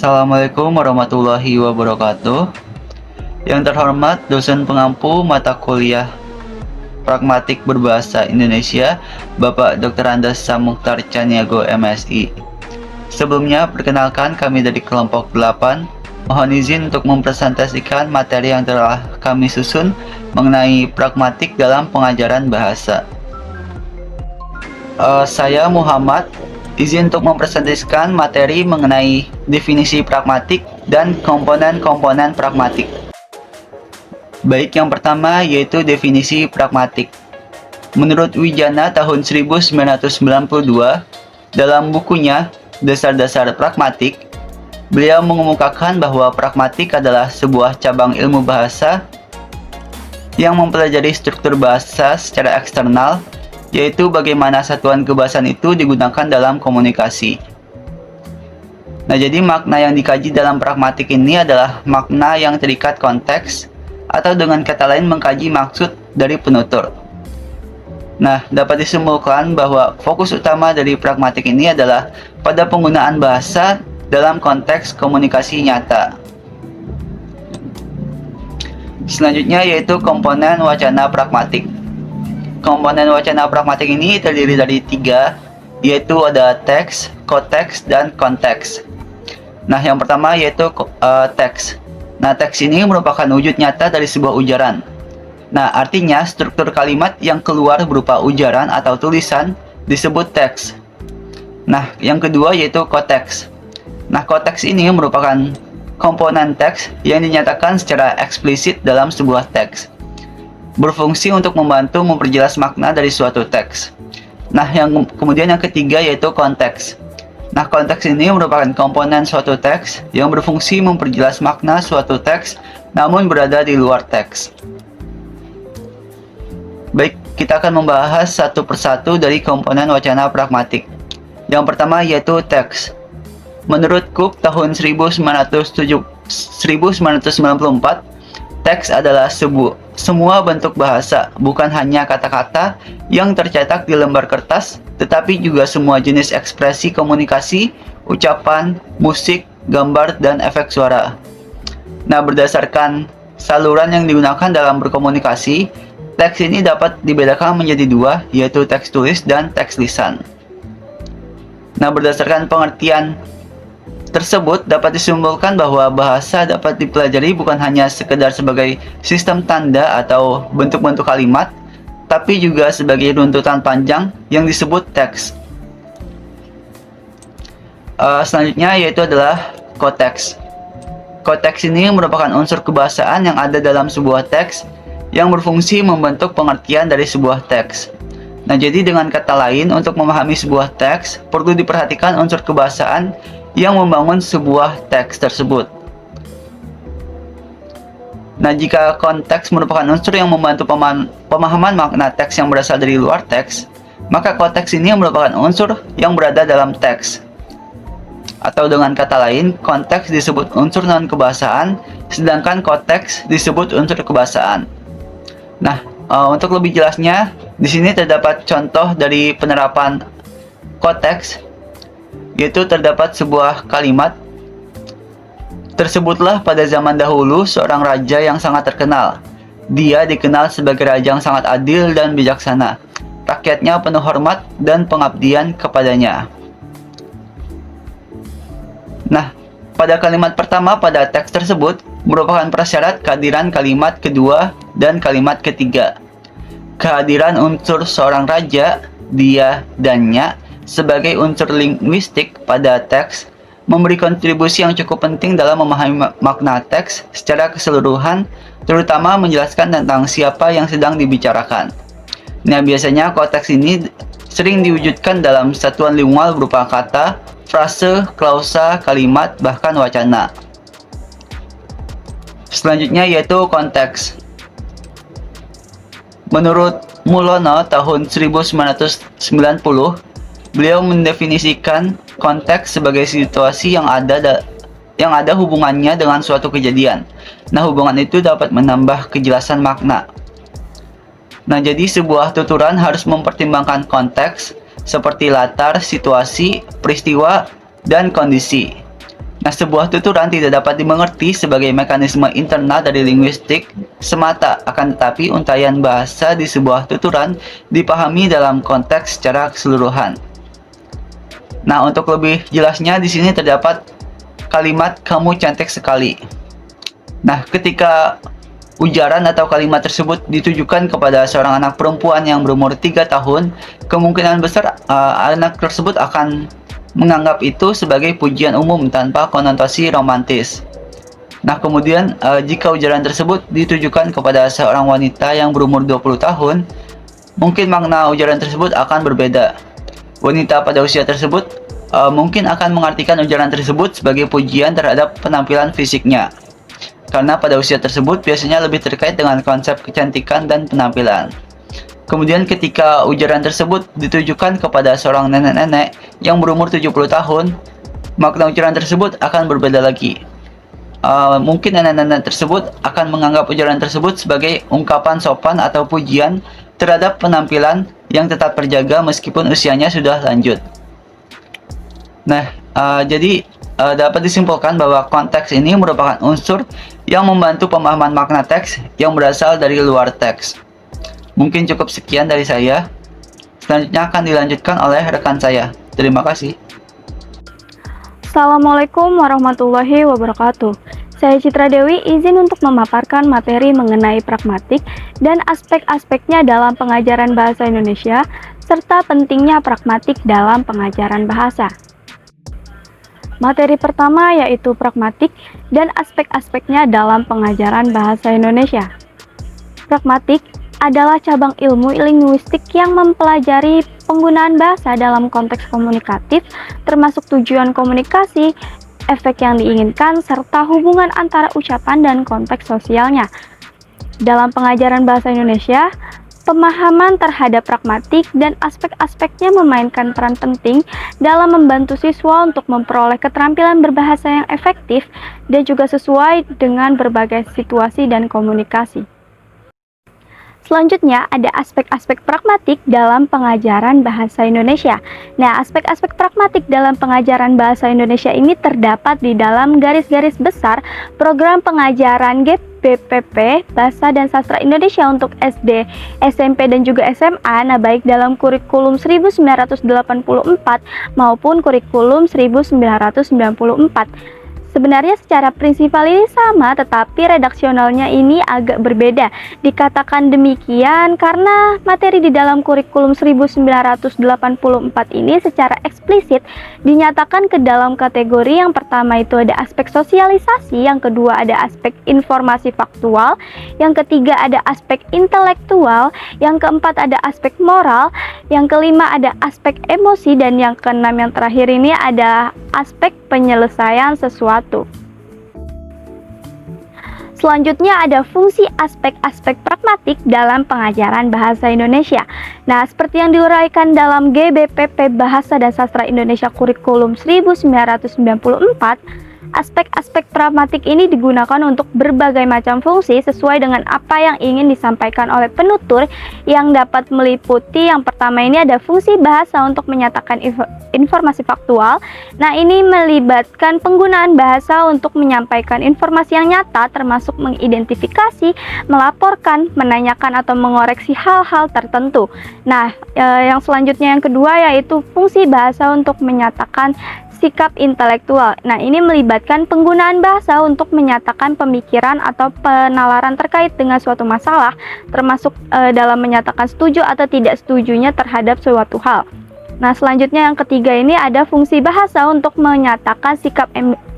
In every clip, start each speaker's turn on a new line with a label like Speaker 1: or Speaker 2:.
Speaker 1: Assalamualaikum warahmatullahi wabarakatuh. Yang terhormat dosen pengampu mata kuliah Pragmatik Berbahasa Indonesia, Bapak Dr. Andes Samukhtar Caniago MSI. Sebelumnya, perkenalkan kami dari kelompok 8. Mohon izin untuk mempresentasikan materi yang telah kami susun mengenai pragmatik dalam pengajaran bahasa. Saya Muhammad, izin untuk mempresentasikan materi mengenai definisi pragmatik dan komponen-komponen pragmatik. Baik, yang pertama yaitu definisi pragmatik. Menurut Wijana tahun 1992, dalam bukunya Dasar-Dasar Pragmatik, beliau mengemukakan bahwa pragmatik adalah sebuah cabang ilmu bahasa yang mempelajari struktur bahasa secara eksternal, yaitu bagaimana satuan kebahasaan itu digunakan dalam komunikasi. Nah, jadi makna yang dikaji dalam pragmatik ini adalah makna yang terikat konteks, atau dengan kata lain mengkaji maksud dari penutur. Nah, dapat disimpulkan bahwa fokus utama dari pragmatik ini adalah pada penggunaan bahasa dalam konteks komunikasi nyata. Selanjutnya yaitu komponen wacana pragmatik. Komponen wacana pragmatik ini terdiri dari 3, yaitu ada teks, koteks, dan konteks. Nah, yang pertama yaitu teks. Nah, teks ini merupakan wujud nyata dari sebuah ujaran. Nah, artinya struktur kalimat yang keluar berupa ujaran atau tulisan disebut teks. Nah, yang kedua yaitu koteks. Nah, koteks ini merupakan komponen teks yang dinyatakan secara eksplisit dalam sebuah teks, berfungsi untuk membantu memperjelas makna dari suatu teks. Nah, kemudian yang ketiga yaitu konteks. Nah, konteks ini merupakan komponen suatu teks yang berfungsi memperjelas makna suatu teks namun berada di luar teks. Baik, kita akan membahas satu persatu dari komponen wacana pragmatik. Yang pertama yaitu teks. Menurut Cook tahun 1994, teks adalah semua bentuk bahasa, bukan hanya kata-kata yang tercetak di lembar kertas, tetapi juga semua jenis ekspresi komunikasi, ucapan, musik, gambar, dan efek suara. Nah, berdasarkan saluran yang digunakan dalam berkomunikasi, teks ini dapat dibedakan menjadi 2, yaitu teks tulis dan teks lisan. Nah, berdasarkan pengertian tersebut dapat disimpulkan bahwa bahasa dapat dipelajari bukan hanya sekedar sebagai sistem tanda atau bentuk-bentuk kalimat, tapi juga sebagai runtutan panjang yang disebut teks. Selanjutnya yaitu adalah koteks. Koteks ini merupakan unsur kebahasaan yang ada dalam sebuah teks yang berfungsi membentuk pengertian dari sebuah teks. Nah, jadi dengan kata lain, untuk memahami sebuah teks perlu diperhatikan unsur kebahasaan yang membangun sebuah teks tersebut. Nah, jika konteks merupakan unsur yang membantu pemahaman makna teks yang berasal dari luar teks, maka konteks ini merupakan unsur yang berada dalam teks. Atau dengan kata lain, konteks disebut unsur non-kebahasaan, sedangkan konteks disebut unsur kebahasaan. Nah, untuk lebih jelasnya, di sini terdapat contoh dari penerapan konteks, yaitu terdapat sebuah kalimat, "Tersebutlah pada zaman dahulu seorang raja yang sangat terkenal. Dia dikenal sebagai raja yang sangat adil dan bijaksana. Rakyatnya penuh hormat dan pengabdian kepadanya." Nah, pada kalimat pertama pada teks tersebut merupakan prasyarat kehadiran kalimat kedua dan kalimat ketiga. Kehadiran unsur seorang raja, dia, dannya sebagai unsur linguistik pada teks memberi kontribusi yang cukup penting dalam memahami makna teks secara keseluruhan, terutama menjelaskan tentang siapa yang sedang dibicarakan. Nah, biasanya konteks ini sering diwujudkan dalam satuan lingual berupa kata, frase, klausa, kalimat, bahkan wacana. Selanjutnya yaitu konteks. Menurut Mulono tahun 1990, beliau mendefinisikan konteks sebagai situasi yang ada hubungannya dengan suatu kejadian. Nah, hubungan itu dapat menambah kejelasan makna. Nah, jadi sebuah tuturan harus mempertimbangkan konteks seperti latar, situasi, peristiwa, dan kondisi. Nah, sebuah tuturan tidak dapat dimengerti sebagai mekanisme internal dari linguistik semata, akan tetapi untaian bahasa di sebuah tuturan dipahami dalam konteks secara keseluruhan. Nah, untuk lebih jelasnya di sini terdapat kalimat "kamu cantik sekali". Nah, ketika ujaran atau kalimat tersebut ditujukan kepada seorang anak perempuan yang berumur 3 tahun, kemungkinan besar anak tersebut akan menganggap itu sebagai pujian umum tanpa konotasi romantis. Nah, kemudian jika ujaran tersebut ditujukan kepada seorang wanita yang berumur 20 tahun, mungkin makna ujaran tersebut akan berbeda. Wanita pada usia tersebut mungkin akan mengartikan ujaran tersebut sebagai pujian terhadap penampilan fisiknya. Karena pada usia tersebut biasanya lebih terkait dengan konsep kecantikan dan penampilan. Kemudian ketika ujaran tersebut ditujukan kepada seorang nenek-nenek yang berumur 70 tahun, makna ujaran tersebut akan berbeda lagi. Mungkin nenek-nenek tersebut akan menganggap ujaran tersebut sebagai ungkapan sopan atau pujian terhadap penampilan yang tetap terjaga meskipun usianya sudah lanjut. Nah, jadi dapat disimpulkan bahwa konteks ini merupakan unsur yang membantu pemahaman makna teks yang berasal dari luar teks. Mungkin cukup sekian dari saya. Selanjutnya akan dilanjutkan oleh rekan saya. Terima kasih.
Speaker 2: Assalamualaikum warahmatullahi wabarakatuh. Saya Citra Dewi izin untuk memaparkan materi mengenai pragmatik dan aspek-aspeknya dalam pengajaran bahasa Indonesia, serta pentingnya pragmatik dalam pengajaran bahasa. Materi pertama yaitu pragmatik dan aspek-aspeknya dalam pengajaran bahasa Indonesia. Pragmatik adalah cabang ilmu linguistik yang mempelajari penggunaan bahasa dalam konteks komunikatif, termasuk tujuan komunikasi, efek yang diinginkan, serta hubungan antara ucapan dan konteks sosialnya. Dalam pengajaran bahasa Indonesia, pemahaman terhadap pragmatik dan aspek-aspeknya memainkan peran penting dalam membantu siswa untuk memperoleh keterampilan berbahasa yang efektif dan juga sesuai dengan berbagai situasi dan komunikasi. Selanjutnya ada aspek-aspek pragmatik dalam pengajaran bahasa Indonesia. Nah, aspek-aspek pragmatik dalam pengajaran bahasa Indonesia ini terdapat di dalam garis-garis besar program pengajaran GBPP Bahasa dan Sastra Indonesia untuk SD, SMP, dan juga SMA, nah baik dalam kurikulum 1984 maupun kurikulum 1994. Sebenarnya secara prinsipal ini sama, tetapi redaksionalnya ini agak berbeda. Dikatakan demikian karena materi di dalam kurikulum 1984 ini secara eksplisit dinyatakan ke dalam kategori yang pertama itu ada aspek sosialisasi, yang kedua ada aspek informasi faktual, yang ketiga ada aspek intelektual, yang keempat ada aspek moral, yang kelima ada aspek emosi, dan yang keenam yang terakhir ini ada aspek penyelesaian sesuatu. Selanjutnya ada fungsi aspek-aspek pragmatik dalam pengajaran bahasa Indonesia. Nah, seperti yang diuraikan dalam GBPP Bahasa dan Sastra Indonesia kurikulum 1994, aspek-aspek pragmatik ini digunakan untuk berbagai macam fungsi sesuai dengan apa yang ingin disampaikan oleh penutur, yang dapat meliputi yang pertama ini ada fungsi bahasa untuk menyatakan informasi faktual. Nah, ini melibatkan penggunaan bahasa untuk menyampaikan informasi yang nyata, termasuk mengidentifikasi, melaporkan, menanyakan, atau mengoreksi hal-hal tertentu. Nah, yang selanjutnya yang kedua yaitu fungsi bahasa untuk menyatakan sikap intelektual. Nah, ini melibatkan penggunaan bahasa untuk menyatakan pemikiran atau penalaran terkait dengan suatu masalah, termasuk dalam menyatakan setuju atau tidak setujunya terhadap suatu hal. Nah, selanjutnya yang ketiga ini ada fungsi bahasa untuk menyatakan sikap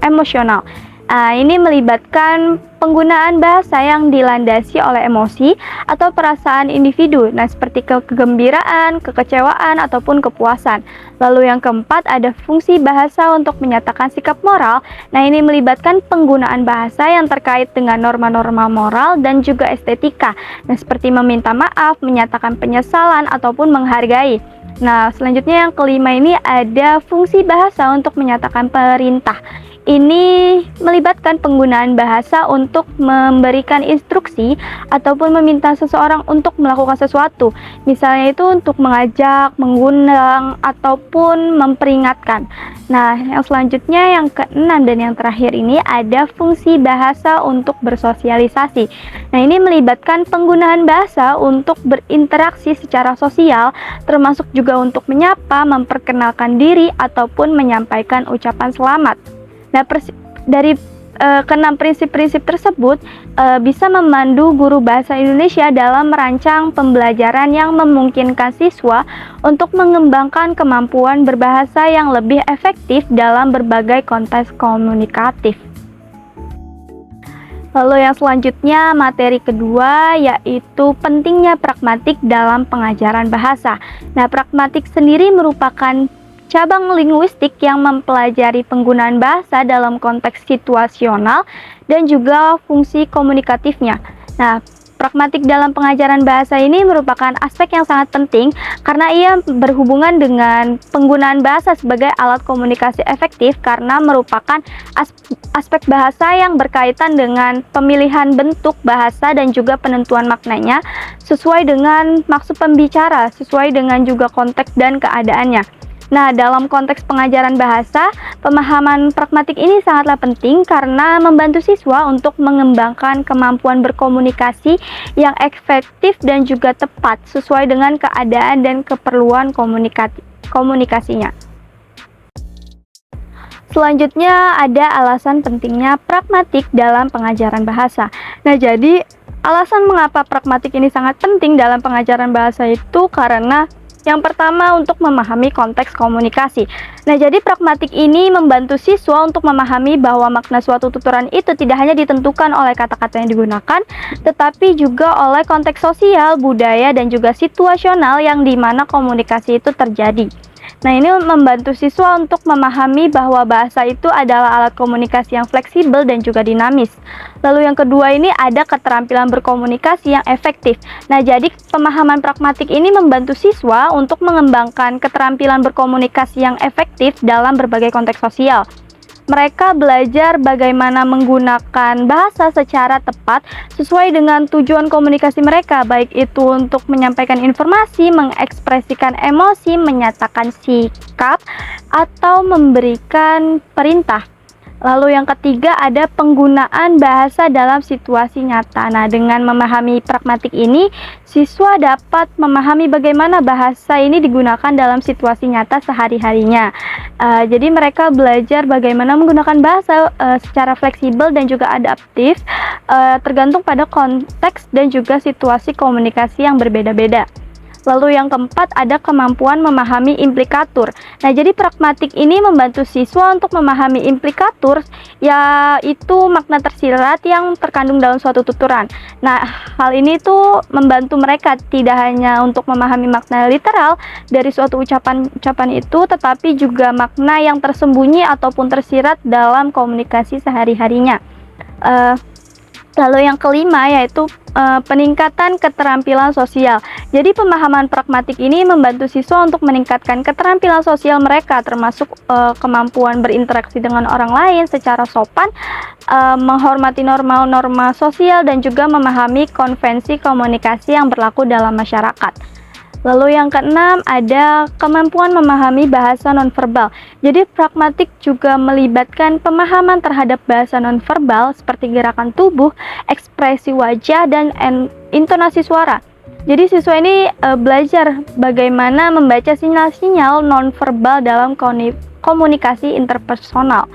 Speaker 2: emosional. Ini melibatkan penggunaan bahasa yang dilandasi oleh emosi atau perasaan individu, nah seperti kegembiraan, kekecewaan, ataupun kepuasan. Lalu yang keempat ada fungsi bahasa untuk menyatakan sikap moral. Nah, ini melibatkan penggunaan bahasa yang terkait dengan norma-norma moral dan juga estetika, nah seperti meminta maaf, menyatakan penyesalan, ataupun menghargai. Nah, selanjutnya yang kelima ini ada fungsi bahasa untuk menyatakan perintah. ini melibatkan penggunaan bahasa untuk memberikan instruksi ataupun meminta seseorang untuk melakukan sesuatu. Misalnya itu untuk mengajak, mengundang, ataupun memperingatkan. Nah, yang selanjutnya yang keenam dan yang terakhir ini ada fungsi bahasa untuk bersosialisasi. Nah, ini melibatkan penggunaan bahasa untuk berinteraksi secara sosial, termasuk juga untuk menyapa, memperkenalkan diri, ataupun menyampaikan ucapan selamat. Nah, dari keenam prinsip-prinsip tersebut bisa memandu guru bahasa Indonesia dalam merancang pembelajaran yang memungkinkan siswa untuk mengembangkan kemampuan berbahasa yang lebih efektif dalam berbagai konteks komunikatif. Lalu yang selanjutnya materi kedua yaitu pentingnya pragmatik dalam pengajaran bahasa. Nah, pragmatik sendiri merupakan cabang linguistik yang mempelajari penggunaan bahasa dalam konteks situasional dan juga fungsi komunikatifnya. Nah, pragmatik dalam pengajaran bahasa ini merupakan aspek yang sangat penting karena ia berhubungan dengan penggunaan bahasa sebagai alat komunikasi efektif karena merupakan aspek bahasa yang berkaitan dengan pemilihan bentuk bahasa dan juga penentuan maknanya sesuai dengan maksud pembicara, sesuai dengan juga konteks dan keadaannya. Nah, dalam konteks pengajaran bahasa, pemahaman pragmatik ini sangatlah penting karena membantu siswa untuk mengembangkan kemampuan berkomunikasi yang efektif dan juga tepat sesuai dengan keadaan dan keperluan komunikasinya. Selanjutnya ada alasan pentingnya pragmatik dalam pengajaran bahasa. Nah, jadi alasan mengapa pragmatik ini sangat penting dalam pengajaran bahasa itu karena yang pertama, untuk memahami konteks komunikasi. Nah, jadi pragmatik ini membantu siswa untuk memahami bahwa makna suatu tuturan itu tidak hanya ditentukan oleh kata-kata yang digunakan, tetapi juga oleh konteks sosial, budaya, dan juga situasional yang dimana komunikasi itu terjadi. Nah, ini membantu siswa untuk memahami bahwa bahasa itu adalah alat komunikasi yang fleksibel dan juga dinamis. Lalu yang kedua ini ada keterampilan berkomunikasi yang efektif. Nah, jadi pemahaman pragmatik ini membantu siswa untuk mengembangkan keterampilan berkomunikasi yang efektif dalam berbagai konteks sosial. Mereka belajar bagaimana menggunakan bahasa secara tepat sesuai dengan tujuan komunikasi mereka, baik itu untuk menyampaikan informasi, mengekspresikan emosi, menyatakan sikap, atau memberikan perintah. Lalu yang ketiga ada penggunaan bahasa dalam situasi nyata. Nah, dengan memahami pragmatik ini, siswa dapat memahami bagaimana bahasa ini digunakan dalam situasi nyata sehari-harinya. Jadi mereka belajar bagaimana menggunakan bahasa secara fleksibel dan juga adaptif, tergantung pada konteks dan juga situasi komunikasi yang berbeda-beda. Lalu yang keempat ada kemampuan memahami implikatur. Nah, jadi pragmatik ini membantu siswa untuk memahami implikatur, yaitu makna tersirat yang terkandung dalam suatu tuturan. Nah, hal ini tuh membantu mereka tidak hanya untuk memahami makna literal dari suatu ucapan itu, tetapi juga makna yang tersembunyi ataupun tersirat dalam komunikasi sehari-harinya. Lalu yang kelima yaitu peningkatan keterampilan sosial. Jadi pemahaman pragmatik ini membantu siswa untuk meningkatkan keterampilan sosial mereka, termasuk kemampuan berinteraksi dengan orang lain secara sopan, menghormati norma-norma sosial, dan juga memahami konvensi komunikasi yang berlaku dalam masyarakat. Lalu yang keenam ada kemampuan memahami bahasa nonverbal. Jadi pragmatik juga melibatkan pemahaman terhadap bahasa nonverbal seperti gerakan tubuh, ekspresi wajah, dan intonasi suara. Jadi siswa ini belajar bagaimana membaca sinyal-sinyal nonverbal dalam komunikasi interpersonal.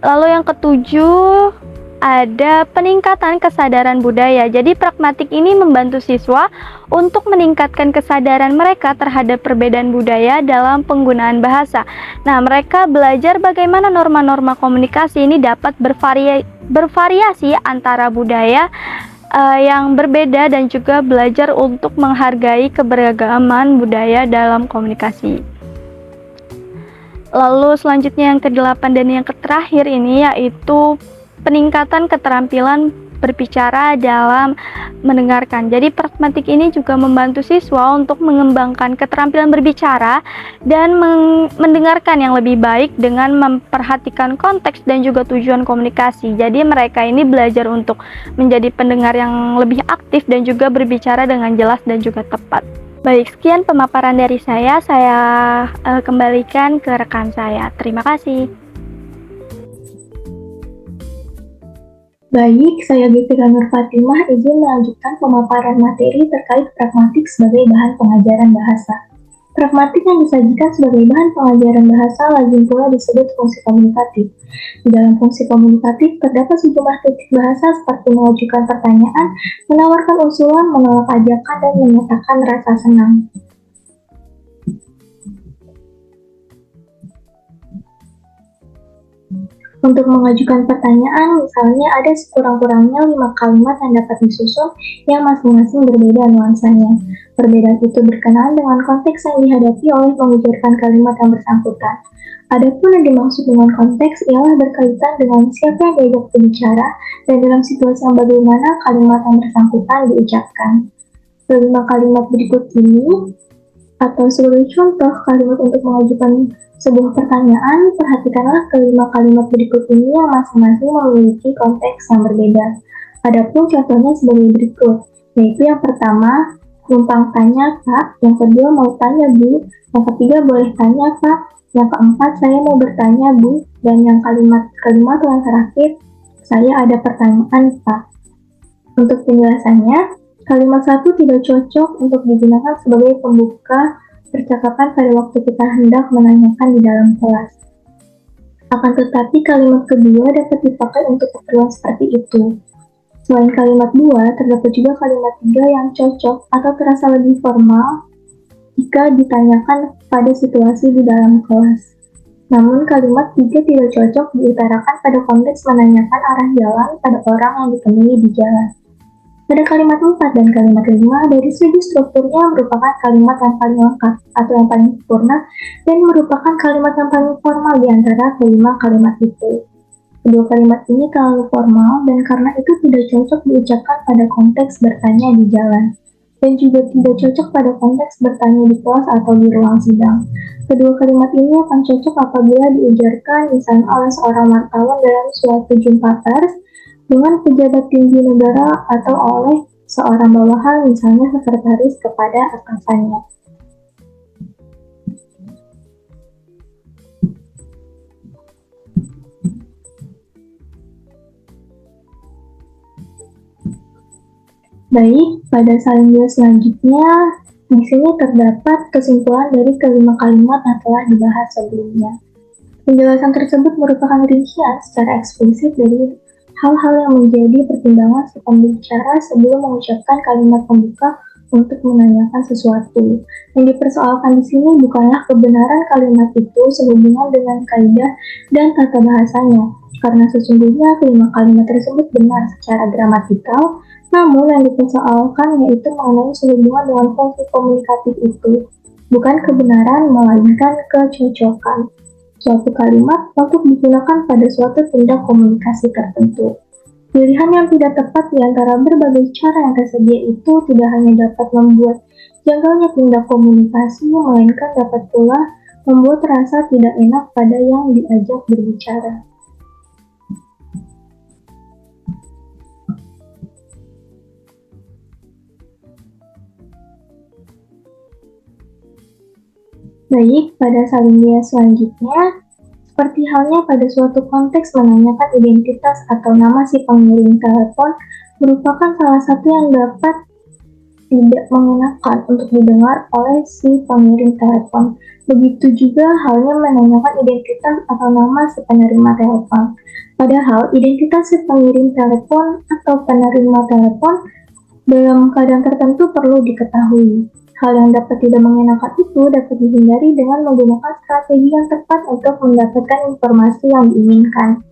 Speaker 2: Lalu yang ketujuh ada peningkatan kesadaran budaya. Jadi pragmatik ini membantu siswa untuk meningkatkan kesadaran mereka terhadap perbedaan budaya dalam penggunaan bahasa. Nah, mereka belajar bagaimana norma-norma komunikasi ini dapat bervariasi antara budaya yang berbeda dan juga belajar untuk menghargai keberagaman budaya dalam komunikasi. Lalu selanjutnya yang ke-8 dan yang terakhir ini yaitu peningkatan keterampilan berbicara dalam mendengarkan. Jadi pragmatik ini juga membantu siswa untuk mengembangkan keterampilan berbicara dan mendengarkan yang lebih baik dengan memperhatikan konteks dan juga tujuan komunikasi. Jadi mereka ini belajar untuk menjadi pendengar yang lebih aktif dan juga berbicara dengan jelas dan juga tepat. Baik, sekian pemaparan dari saya kembalikan ke rekan saya. Terima kasih.
Speaker 3: Baik, saya Gifira Nur Fatimah izin melanjutkan pemaparan materi terkait pragmatik sebagai bahan pengajaran bahasa. Pragmatik yang disajikan sebagai bahan pengajaran bahasa lazim pula disebut fungsi komunikatif. Di dalam fungsi komunikatif terdapat sejumlah titik bahasa seperti mengajukan pertanyaan, menawarkan usulan, menolak ajakan, dan menyatakan rasa senang. Untuk mengajukan pertanyaan, misalnya ada sekurang-kurangnya 5 kalimat yang dapat disusun yang masing-masing berbeda nuansanya. Perbedaan itu berkenaan dengan konteks yang dihadapi oleh mengucapkan kalimat yang bersangkutan. Adapun yang dimaksud dengan konteks ialah berkaitan dengan siapa yang diajak berbicara dan dalam situasi yang bagaimana kalimat yang bersangkutan diucapkan. 5 kalimat berikut ini atau sebagai contoh kalimat untuk mengajukan sebuah pertanyaan, perhatikanlah kelima kalimat berikut ini yang masing-masing memiliki konteks yang berbeda. Adapun contohnya sebagai berikut, yaitu yang pertama, numpang tanya Pak, yang kedua mau tanya Bu, yang ketiga boleh tanya Pak, yang keempat saya mau bertanya Bu, dan yang kalimat kelima yang terakhir, saya ada pertanyaan Pak. Untuk penjelasannya, kalimat satu tidak cocok untuk digunakan sebagai pembuka percakapan pada waktu kita hendak menanyakan di dalam kelas. Akan tetapi kalimat kedua dapat dipakai untuk keperluan seperti itu. Selain kalimat dua, terdapat juga kalimat tiga yang cocok atau terasa lebih formal jika ditanyakan pada situasi di dalam kelas. Namun kalimat tiga tidak cocok diutarakan pada konteks menanyakan arah jalan pada orang yang ditemui di jalan. Pada kalimat 4 dan kalimat 5, dari segi strukturnya merupakan kalimat yang paling lengkap atau yang paling sempurna dan merupakan kalimat yang paling formal di antara kelima kalimat itu. Kedua kalimat ini terlalu formal dan karena itu tidak cocok diucapkan pada konteks bertanya di jalan dan juga tidak cocok pada konteks bertanya di kelas atau di ruang sidang. Kedua kalimat ini akan cocok apabila diujarkan misalnya oleh seorang wartawan dalam suatu jumpa pers dengan pejabat tinggi negara atau oleh seorang bawahan misalnya sekretaris kepada atasannya. Baik, pada slide selanjutnya di sini terdapat kesimpulan dari kelima kalimat yang telah dibahas sebelumnya. Penjelasan tersebut merupakan rincian secara eksplisit dari hal-hal yang menjadi pertimbangan si pembicara sebelum mengucapkan kalimat pembuka untuk menanyakan sesuatu. Yang dipersoalkan di sini bukanlah kebenaran kalimat itu sehubungan dengan kaidah dan tata bahasanya, karena sesungguhnya kelima kalimat tersebut benar secara gramatikal, namun yang dipersoalkan yaitu mengenai sehubungan dengan fungsi komunikatif itu, bukan kebenaran melainkan kecocokan suatu kalimat untuk digunakan pada suatu tindak komunikasi tertentu. Pilihan yang tidak tepat di antara berbagai cara yang tersedia itu tidak hanya dapat membuat janggalnya tindak komunikasi, melainkan dapat pula membuat rasa tidak enak pada yang diajak berbicara. Baik, pada salindia selanjutnya, seperti halnya pada suatu konteks menanyakan identitas atau nama si pengirim telepon merupakan salah satu yang dapat tidak mengenakan untuk didengar oleh si pengirim telepon. Begitu juga halnya menanyakan identitas atau nama si penerima telepon. Padahal identitas si pengirim telepon atau penerima telepon dalam keadaan tertentu perlu diketahui. Hal yang dapat tidak mengenakan itu dapat dihindari dengan menggunakan strategi yang tepat untuk mendapatkan informasi yang diinginkan.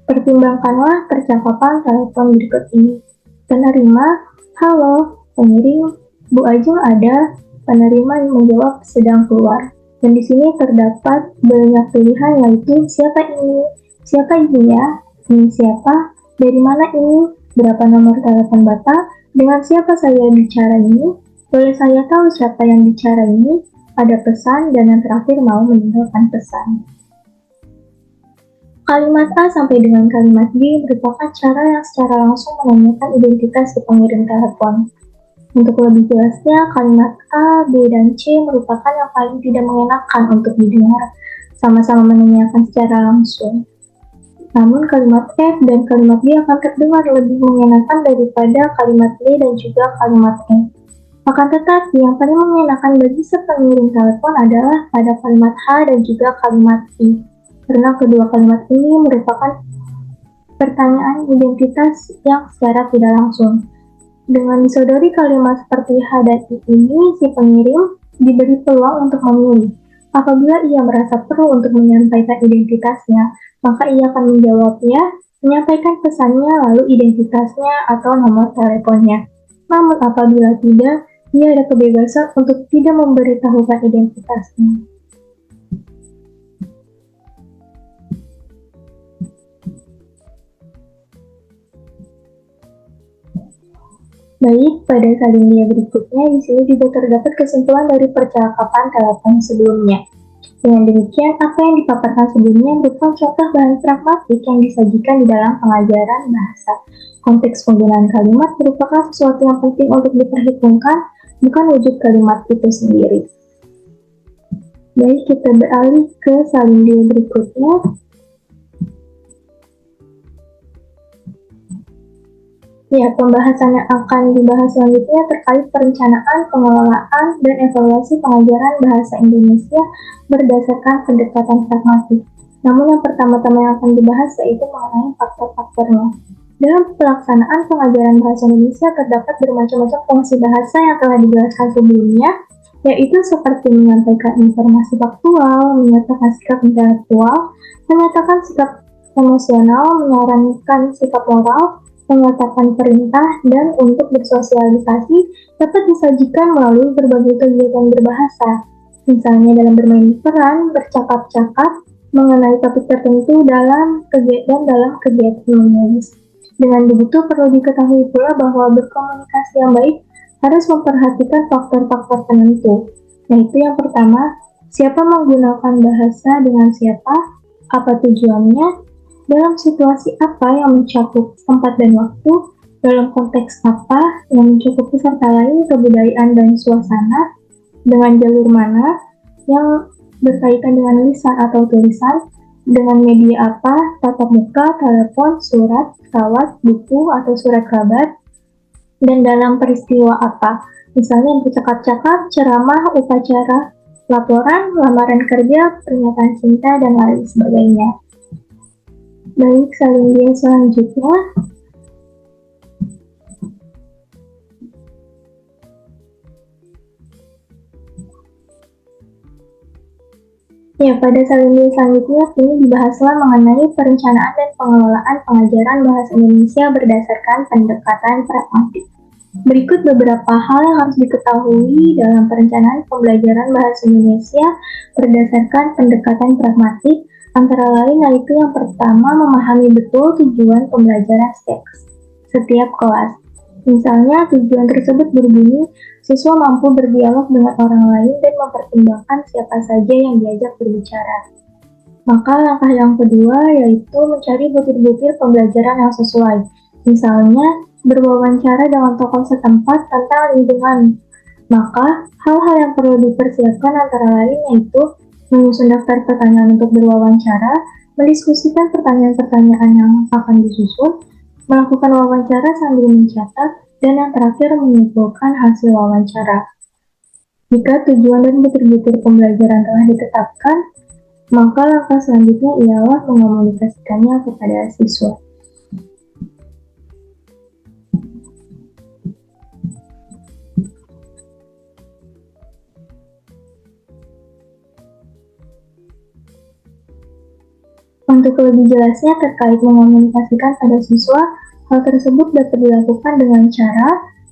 Speaker 3: Pertimbangkanlah percakapan telepon berikut ini. Penerima, halo, pengirim, Bu Ajeng ada, penerima yang menjawab sedang keluar. Dan di sini terdapat banyak pilihan yaitu siapa ini ya, ini siapa, dari mana ini, Berapa nomor telepon Bapak? Dengan siapa saya bicara ini? Boleh saya tahu siapa yang bicara ini? Ada pesan, dan yang terakhir mau meninggalkan pesan. Kalimat A sampai dengan kalimat B merupakan cara yang secara langsung menanyakan identitas si pengirim telepon. Untuk lebih jelasnya, kalimat A, B, dan C merupakan yang paling tidak mengenakan untuk didengar, sama-sama menanyakan secara langsung. Namun kalimat F dan kalimat B akan terdengar lebih mengenakan daripada kalimat B dan juga kalimat E. Akan tetapi, yang paling mengenakan bagi si pengirim telepon adalah pada kalimat H dan juga kalimat I, karena kedua kalimat ini merupakan pertanyaan identitas yang secara tidak langsung. Dengan disodori kalimat seperti H dan I ini, si pengirim diberi peluang untuk memilih. Apabila ia merasa perlu untuk menyampaikan identitasnya, maka ia akan menjawabnya, menyampaikan pesannya, lalu identitasnya atau nomor teleponnya. Namun apabila tidak, ia ada kebebasan untuk tidak memberitahukan identitasnya. Baik, pada salindia berikutnya, di sini juga terdapat kesimpulan dari percakapan telepon sebelumnya. Dengan demikian, apa yang dipaparkan sebelumnya merupakan contoh bahan pragmatik yang disajikan di dalam pengajaran bahasa. Konteks penggunaan kalimat merupakan sesuatu yang penting untuk diperhitungkan, bukan wujud kalimat itu sendiri. Baik, kita beralih ke salindia berikutnya. Ya, pembahasan yang akan dibahas selanjutnya terkait perencanaan, pengelolaan, dan evaluasi pengajaran bahasa Indonesia berdasarkan pendekatan pragmatik. Namun yang pertama-tama yang akan dibahas yaitu mengenai faktor-faktornya. Dalam pelaksanaan pengajaran bahasa Indonesia terdapat bermacam-macam fungsi bahasa yang telah dijelaskan sebelumnya, yaitu seperti menyampaikan informasi faktual, menyatakan sikap intelektual, menyatakan sikap emosional, menyarankan sikap moral, mengatakan perintah, dan untuk bersosialisasi dapat disajikan melalui berbagai kegiatan berbahasa, misalnya dalam bermain peran, bercakap-cakap, mengenai topik tertentu dalam kegiatan menulis. Dengan begitu, perlu diketahui pula bahwa berkomunikasi yang baik harus memperhatikan faktor-faktor penentu, yaitu yang pertama, siapa menggunakan bahasa dengan siapa, apa tujuannya, dalam situasi apa yang mencakup tempat dan waktu, dalam konteks apa yang mencakup serta lain kebudayaan dan suasana, dengan jalur mana yang berkaitan dengan lisan atau tulisan, dengan media apa, tatap muka, telepon, surat, pesawat, buku, atau surat kabar, dan dalam peristiwa apa, misalnya bercakap-cakap, ceramah, upacara, laporan, lamaran kerja, pernyataan cinta, dan lain sebagainya. Baik, salindia selanjutnya. Ya, pada salindia selanjutnya kini dibahaslah mengenai perencanaan dan pengelolaan pengajaran bahasa Indonesia berdasarkan pendekatan pragmatik. Berikut beberapa hal yang harus diketahui dalam perencanaan pembelajaran bahasa Indonesia berdasarkan pendekatan pragmatik. Antara lain yaitu yang pertama, memahami betul tujuan pembelajaran setiap kelas. Misalnya, tujuan tersebut berbunyi, siswa mampu berdialog dengan orang lain dan mempertimbangkan siapa saja yang diajak berbicara. Maka langkah yang kedua yaitu mencari butir-butir pembelajaran yang sesuai. Misalnya, berwawancara dengan tokoh setempat tentang lingkungan. Maka, hal-hal yang perlu dipersiapkan antara lain yaitu menyusun daftar pertanyaan untuk berwawancara, mendiskusikan pertanyaan-pertanyaan yang akan disusun, melakukan wawancara sambil mencatat, dan yang terakhir menyimpulkan hasil wawancara. Jika tujuan dan butir-butir pembelajaran telah ditetapkan, maka langkah selanjutnya ialah mengomunikasikannya kepada siswa. Untuk lebih jelasnya terkait mengomunikasikan pada siswa, hal tersebut dapat dilakukan dengan cara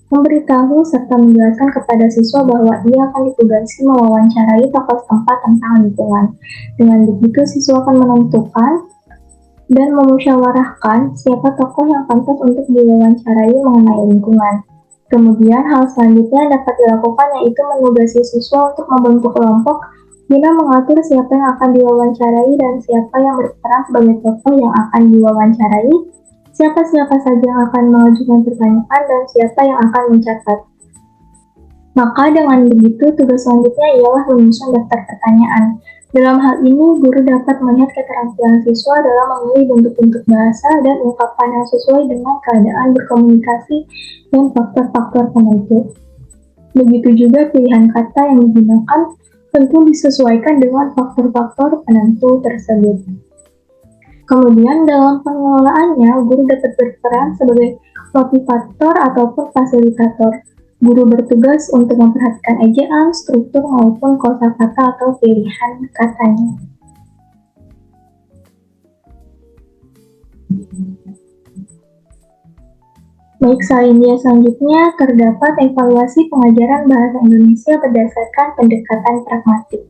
Speaker 3: memberitahu serta menjelaskan kepada siswa bahwa ia akan ditugasi mewawancarai tokoh setempat tentang lingkungan. Dengan begitu, siswa akan menentukan dan memusyawarahkan siapa tokoh yang pantas untuk diwawancarai mengenai lingkungan. Kemudian hal selanjutnya yang dapat dilakukan yaitu menugasi siswa untuk membentuk kelompok guna mengatur siapa yang akan diwawancarai dan siapa yang berperan sebagai tokoh yang akan diwawancarai, siapa-siapa saja yang akan mengajukan pertanyaan, dan siapa yang akan mencatat. Maka dengan begitu, tugas selanjutnya ialah menyusun daftar pertanyaan. Dalam hal ini, guru dapat melihat keterampilan siswa dalam memilih bentuk-bentuk bahasa dan ungkapan yang sesuai dengan keadaan berkomunikasi dan faktor-faktor penentu. Begitu juga pilihan kata yang digunakan tentu disesuaikan dengan faktor-faktor penentu tersebut. Kemudian dalam pengelolaannya, guru dapat berperan sebagai motivator ataupun fasilitator. Guru bertugas untuk memperhatikan ejaan, struktur, maupun kosakata atau pilihan katanya. Baik, selanjutnya terdapat evaluasi pengajaran bahasa Indonesia berdasarkan pendekatan pragmatik.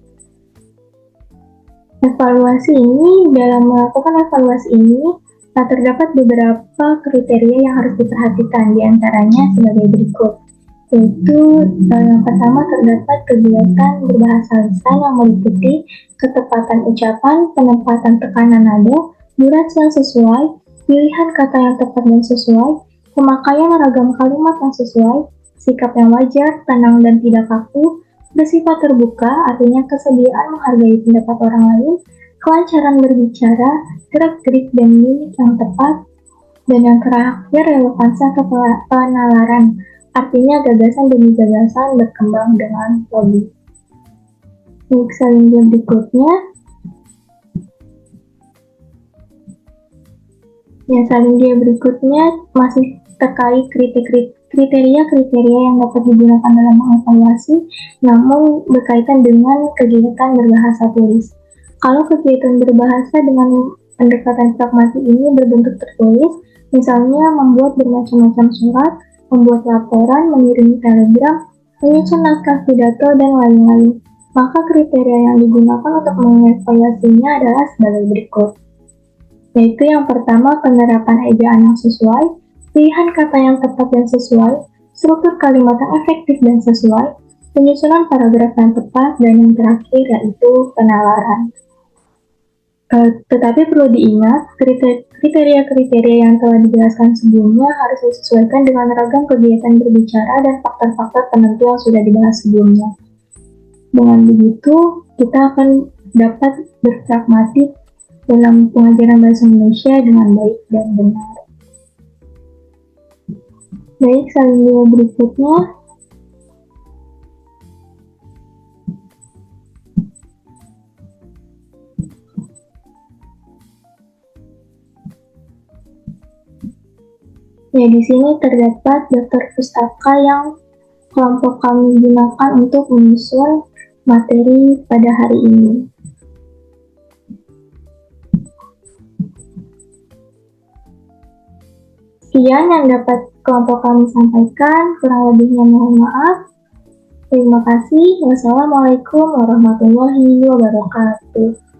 Speaker 3: Dalam melakukan evaluasi ini, terdapat beberapa kriteria yang harus diperhatikan, diantaranya sebagai berikut. Yaitu yang pertama terdapat kegiatan berbahasa lisan yang meliputi ketepatan ucapan, penempatan tekanan nada, durasi yang sesuai, pilihan kata yang tepat dan sesuai, pemakaian ragam kalimat yang sesuai, sikap yang wajar, tenang dan tidak kaku, bersifat terbuka, artinya kesediaan menghargai pendapat orang lain, kelancaran berbicara, gerak-gerik dan mimik yang tepat, dan yang terakhir relevansi atau penalaran, artinya gagasan demi gagasan berkembang dengan logik. Baik, selanjutnya berikutnya. Selanjutnya berikutnya masih terkait kriteria-kriteria yang dapat digunakan dalam mengevaluasi, namun berkaitan dengan kegiatan berbahasa tulis. Kalau kegiatan berbahasa dengan pendekatan pragmatik ini berbentuk tertulis, misalnya membuat bermacam-macam surat, membuat laporan, mengirim telegram, menyusun naskah pidato, dan lain-lain. Maka kriteria yang digunakan untuk mengevaluasinya adalah sebagai berikut. Yaitu yang pertama, penerapan ejaan yang sesuai, pilihan kata yang tepat dan sesuai, struktur kalimat yang efektif dan sesuai, penyusunan paragraf yang tepat, dan yang terakhir yaitu penalaran. Tetapi perlu diingat, kriteria-kriteria yang telah dijelaskan sebelumnya harus disesuaikan dengan ragam kegiatan berbicara dan faktor-faktor penentu yang sudah dibahas sebelumnya. Dengan begitu, kita akan dapat berpragmatik dalam pengajaran bahasa Indonesia dengan baik dan benar. Baik, selanjutnya berikutnya. Di sini terdapat daftar pustaka yang kelompok kami gunakan untuk menyusun materi pada hari ini. Sekian yang dapat kelompok kami sampaikan, kurang lebihnya mohon maaf. Terima kasih. Wassalamualaikum warahmatullahi wabarakatuh.